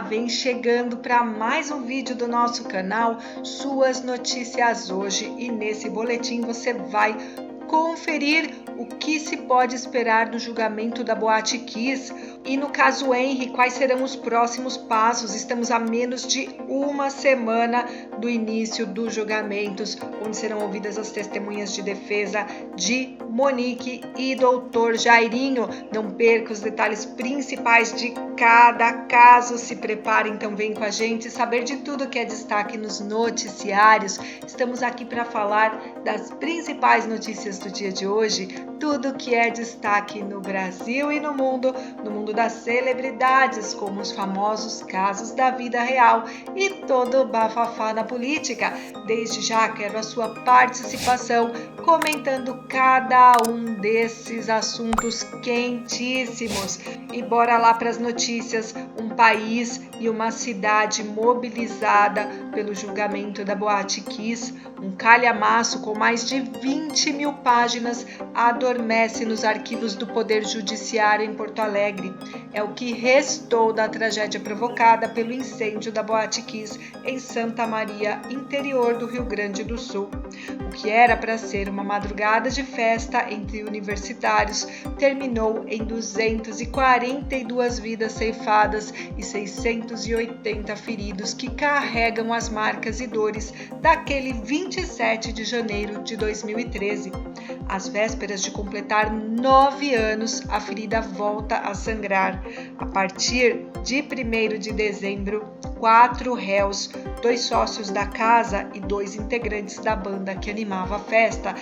vem chegando para mais um vídeo do nosso canal Suas Notícias Hoje, e nesse boletim você vai conferir o que se pode esperar do julgamento da Boate Kiss e, no caso Henry, quais serão os próximos passos. Estamos a menos de uma semana do início dos julgamentos, onde serão ouvidas as testemunhas de defesa de Monique e Dr. Jairinho. Não perca os detalhes principais de cada caso. Se prepare, então vem com a gente saber de tudo que é destaque nos noticiários. Estamos aqui para falar das principais notícias do dia de hoje, tudo que é destaque no Brasil e no mundo das celebridades, como os famosos casos da vida real e todo o bafafá na política. Desde já quero a sua participação comentando cada um desses assuntos quentíssimos. E bora lá para as notícias. Um país e uma cidade mobilizada pelo julgamento da Boate Kiss. Um calhamaço com mais de 20 mil páginas adormece nos arquivos do Poder Judiciário em Porto Alegre. É o que restou da tragédia provocada pelo incêndio da Boate Kiss em Santa Maria, interior do Rio Grande do Sul. O que era para ser uma madrugada de festa entre universitários terminou em 242 vidas ceifadas e 680 feridos que carregam as marcas e dores daquele 27 de janeiro de 2013. Às vésperas de completar 9 anos, a ferida volta a sangrar. A partir de 1º de dezembro, 4 réus, 2 sócios da casa e 2 integrantes da banda que animava a festa,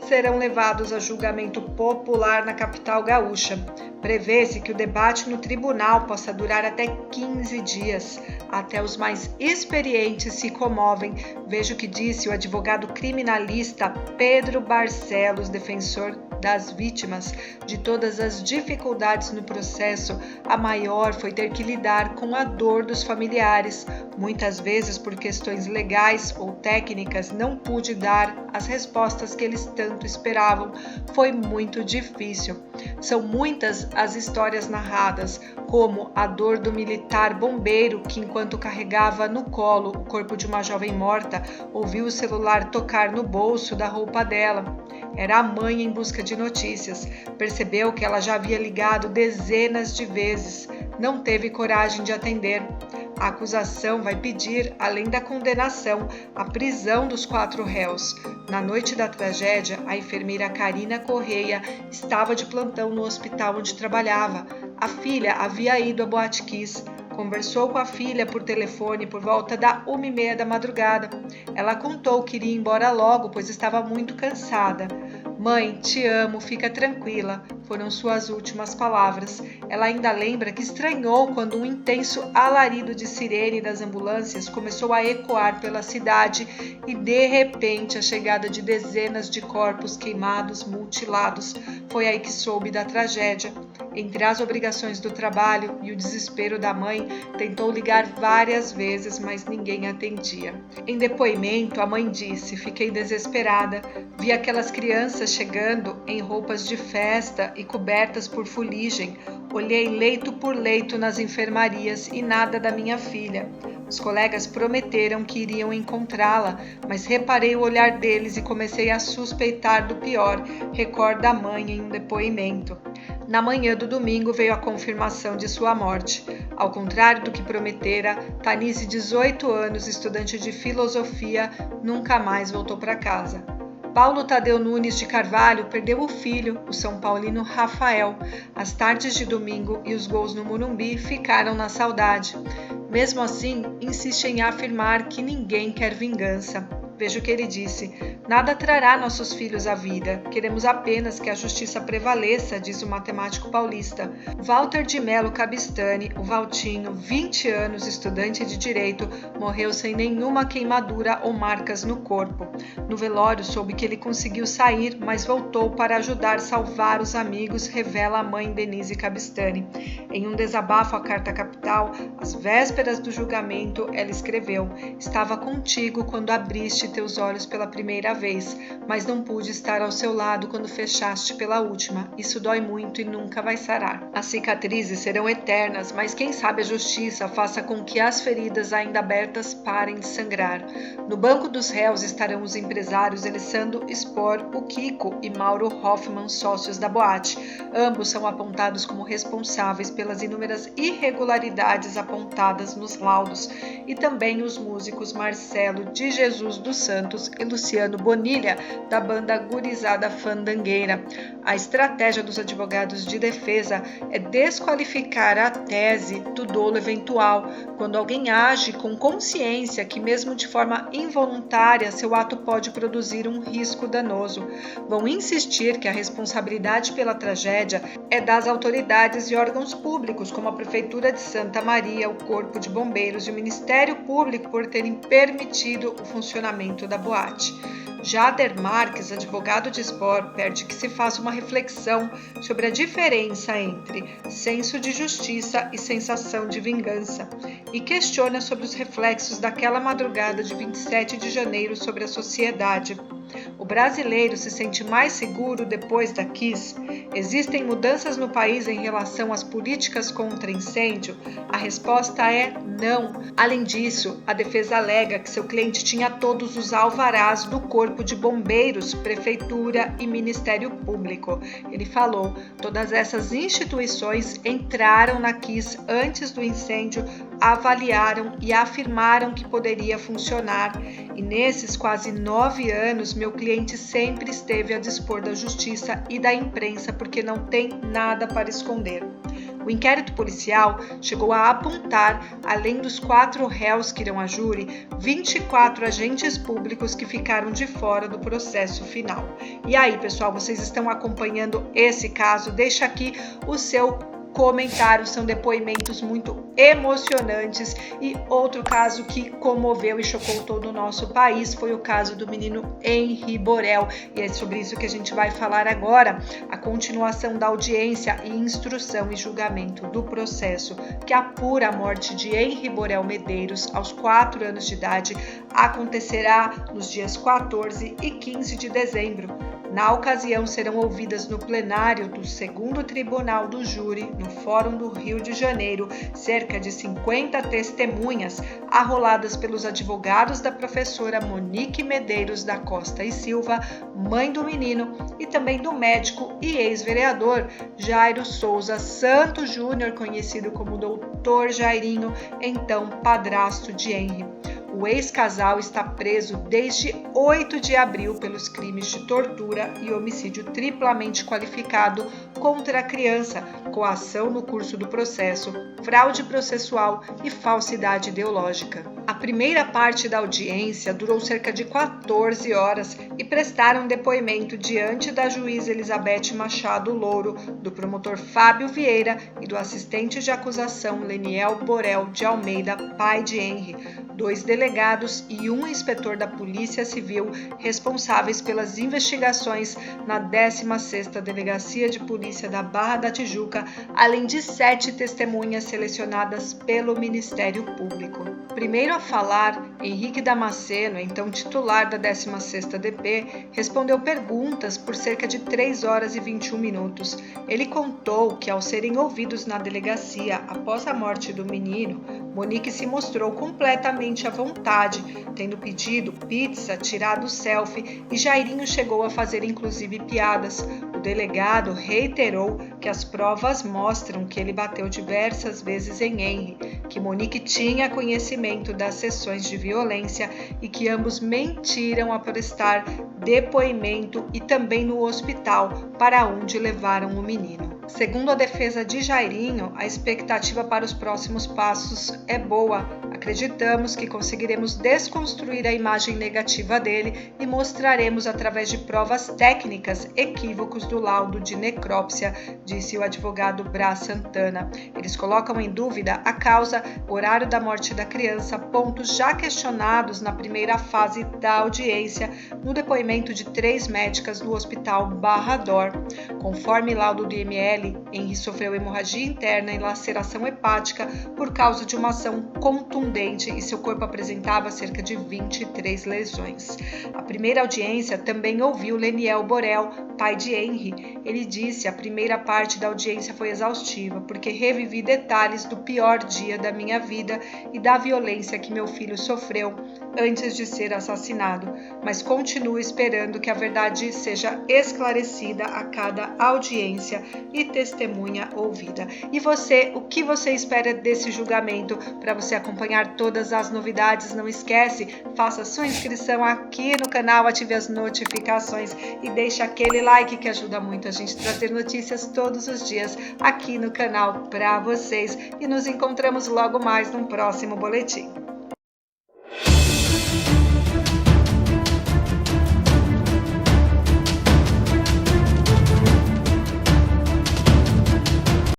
serão levados a julgamento popular na capital gaúcha. Prevê-se que o debate no tribunal possa durar até 15 dias. Até os mais experientes se comovem. Veja o que disse o advogado criminalista Pedro Barcelos, defensor das vítimas. De todas as dificuldades no processo, a maior foi ter que lidar com a dor dos familiares. Muitas vezes, por questões legais ou técnicas, não pude dar as respostas que eles tanto esperavam. Foi muito difícil. São muitas as histórias narradas, como a dor do militar bombeiro que, enquanto carregava no colo o corpo de uma jovem morta, ouviu o celular tocar no bolso da roupa dela. Era a mãe em busca de notícias. Percebeu que ela já havia ligado dezenas de vezes. Não teve coragem de atender. A acusação vai pedir, além da condenação, a prisão dos 4 réus. Na noite da tragédia, a enfermeira Karina Correia estava de plantão no hospital onde trabalhava. A filha havia ido à Boate Kiss. Conversou com a filha por telefone por volta da 1h30 da madrugada. Ela contou que iria embora logo, pois estava muito cansada. "Mãe, te amo, fica tranquila", foram suas últimas palavras. Ela ainda lembra que estranhou quando um intenso alarido de sirene das ambulâncias começou a ecoar pela cidade e, de repente, a chegada de dezenas de corpos queimados, mutilados. Foi aí que soube da tragédia. Entre as obrigações do trabalho e o desespero da mãe, tentou ligar várias vezes, mas ninguém atendia. Em depoimento, a mãe disse: "Fiquei desesperada. Vi aquelas crianças chegando em roupas de festa e cobertas por fuligem. Olhei leito por leito nas enfermarias e nada da minha filha. Os colegas prometeram que iriam encontrá-la, mas reparei o olhar deles e comecei a suspeitar do pior", recorda a mãe em um depoimento. Na manhã do domingo veio a confirmação de sua morte. Ao contrário do que prometera, Tanise, 18 anos, estudante de filosofia, nunca mais voltou para casa. Paulo Tadeu Nunes de Carvalho perdeu o filho, o São Paulino Rafael. As tardes de domingo e os gols no Morumbi ficaram na saudade. Mesmo assim, insiste em afirmar que ninguém quer vingança. Veja o que ele disse: "Nada trará nossos filhos à vida. Queremos apenas que a justiça prevaleça", diz o matemático paulista. Walter de Melo Cabistani, o Valtinho, 20 anos, estudante de Direito, morreu sem nenhuma queimadura ou marcas no corpo. No velório, soube que ele conseguiu sair, mas voltou para ajudar a salvar os amigos, revela a mãe Denise Cabistani. Em um desabafo à Carta Capital, às vésperas do julgamento, ela escreveu: "Estava contigo quando abriste teus olhos pela primeira vez, mas não pude estar ao seu lado quando fechaste pela última. Isso dói muito e nunca vai sarar. As cicatrizes serão eternas, mas quem sabe a justiça faça com que as feridas ainda abertas parem de sangrar. No banco dos réus estarão os empresários Alessandro Spor, o Kiko e Mauro Hoffman, sócios da boate. Ambos são apontados como responsáveis pelas inúmeras irregularidades apontadas nos laudos, e também os músicos Marcelo de Jesus dos Santos e Luciano Bonilha, da banda Gurizada Fandangueira. A estratégia dos advogados de defesa é desqualificar a tese do dolo eventual, quando alguém age com consciência que, mesmo de forma involuntária, seu ato pode produzir um risco danoso. Vão insistir que a responsabilidade pela tragédia é das autoridades e órgãos públicos, como a Prefeitura de Santa Maria, o Corpo de Bombeiros e o Ministério Público, por terem permitido o funcionamento da boate. Jader Marques, advogado de Spor, pede que se faça uma reflexão sobre a diferença entre senso de justiça e sensação de vingança, e questiona sobre os reflexos daquela madrugada de 27 de janeiro sobre a sociedade. O brasileiro se sente mais seguro depois da Kiss? Existem mudanças no país em relação às políticas contra incêndio? A resposta é não. Além disso, a defesa alega que seu cliente tinha todos os alvarás do Corpo de Bombeiros, Prefeitura e Ministério Público. Ele falou: todas essas instituições entraram na Kiss antes do incêndio, avaliaram e afirmaram que poderia funcionar. E nesses quase 9 anos, meu cliente sempre esteve a dispor da justiça e da imprensa porque não tem nada para esconder. O inquérito policial chegou a apontar, além dos 4 réus que irão a júri, 24 agentes públicos que ficaram de fora do processo final. E aí, pessoal, vocês estão acompanhando esse caso? Deixa aqui o seu comentário, são depoimentos muito emocionantes. E outro caso que comoveu e chocou todo o nosso país foi o caso do menino Henri Borel, e é sobre isso que a gente vai falar agora. A continuação da audiência e instrução e julgamento do processo que apura a morte de Henri Borel Medeiros aos 4 anos de idade acontecerá nos dias 14 e 15 de dezembro. Na ocasião, serão ouvidas no plenário do 2º Tribunal do Júri, no Fórum do Rio de Janeiro, cerca de 50 testemunhas, arroladas pelos advogados da professora Monique Medeiros da Costa e Silva, mãe do menino, e também do médico e ex-vereador Jairo Souza Santos Júnior, conhecido como Doutor Jairinho, então padrasto de Henri. O ex-casal está preso desde 8 de abril pelos crimes de tortura e homicídio triplamente qualificado contra a criança, coação no curso do processo, fraude processual e falsidade ideológica. A primeira parte da audiência durou cerca de 14 horas e prestaram depoimento diante da juíza Elizabeth Machado Louro, do promotor Fábio Vieira e do assistente de acusação Leniel Borel de Almeida, pai de Henri, 2 delegados e um inspetor da Polícia Civil responsáveis pelas investigações na 16ª Delegacia de Polícia da Barra da Tijuca, além de 7 testemunhas selecionadas pelo Ministério Público. Primeiro a falar, Henrique Damasceno, então titular da 16ª DP, respondeu perguntas por cerca de 3 horas e 21 minutos. Ele contou que, ao serem ouvidos na delegacia após a morte do menino, Monique se mostrou completamente à vontade, tendo pedido pizza, tirado selfie, e Jairinho chegou a fazer inclusive piadas. O delegado reiterou que as provas mostram que ele bateu diversas vezes em Henri, que Monique tinha conhecimento das sessões de violência e que ambos mentiram a prestar depoimento e também no hospital para onde levaram o menino. Segundo a defesa de Jairinho, a expectativa para os próximos passos é boa. Acreditamos que conseguiremos desconstruir a imagem negativa dele e mostraremos através de provas técnicas equívocos do laudo de necrópsia, disse o advogado Brás Santana. Eles colocam em dúvida a causa data, horário da morte da criança, pontos já questionados na primeira fase da audiência no depoimento de 3 médicas do Hospital Barra d'Or. Conforme laudo do IML, Henry sofreu hemorragia interna e laceração hepática por causa de uma ação contundente e seu corpo apresentava cerca de 23 lesões. A primeira audiência também ouviu Leniel Borel, pai de Henry. Ele disse: a primeira parte da audiência foi exaustiva, porque revivi detalhes do pior dia da minha vida e da violência que meu filho sofreu antes de ser assassinado, mas continuo esperando que a verdade seja esclarecida a cada audiência e testemunha ouvida. E você, o que você espera desse julgamento? Para você acompanhar todas as novidades, não esquece, faça sua inscrição aqui no canal, ative as notificações e deixe aquele like que ajuda muito a gente a trazer notícias todos os dias aqui no canal para vocês. E nos encontramos logo mais num próximo boletim.